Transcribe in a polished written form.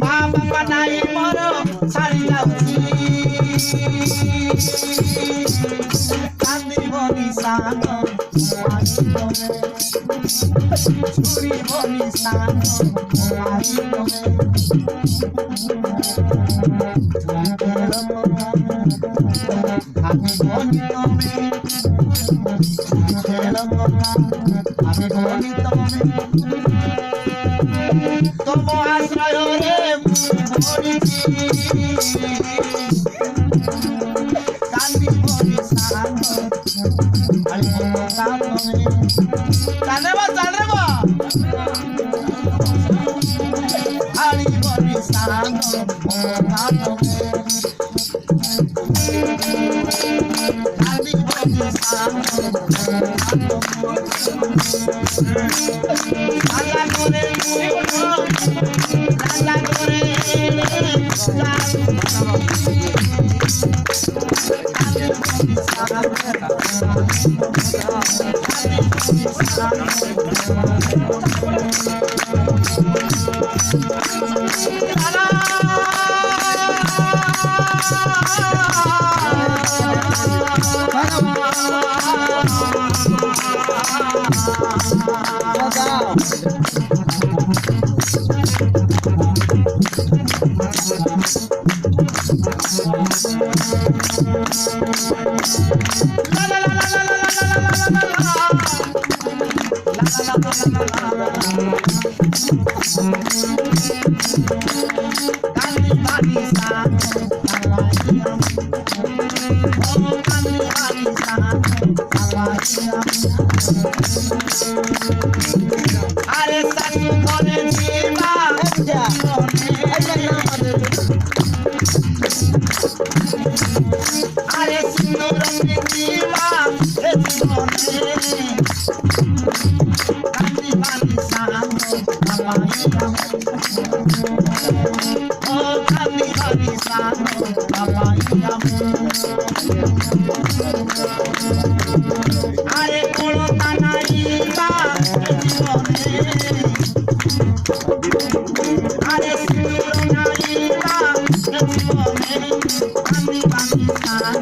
মা বাবা নাই মর ছাড়ি যাচ্ছি কান্দিব নিশান ছুড়িব নিশান তম আশ্রয়রে কান্দি মরি সান চালবা চালবা আড়ি মরি সান কান্দি মরি সান আল্লাহ করে আল্লাহ করে আরে সাথী করে দিবা আরে সুন্দর দিবা কান্দি বানি সান ও কান্দি বানি সান আরে কোনো তানাইবা আরে সুন্দর নাইবা জীবনে কান্দি বানি সান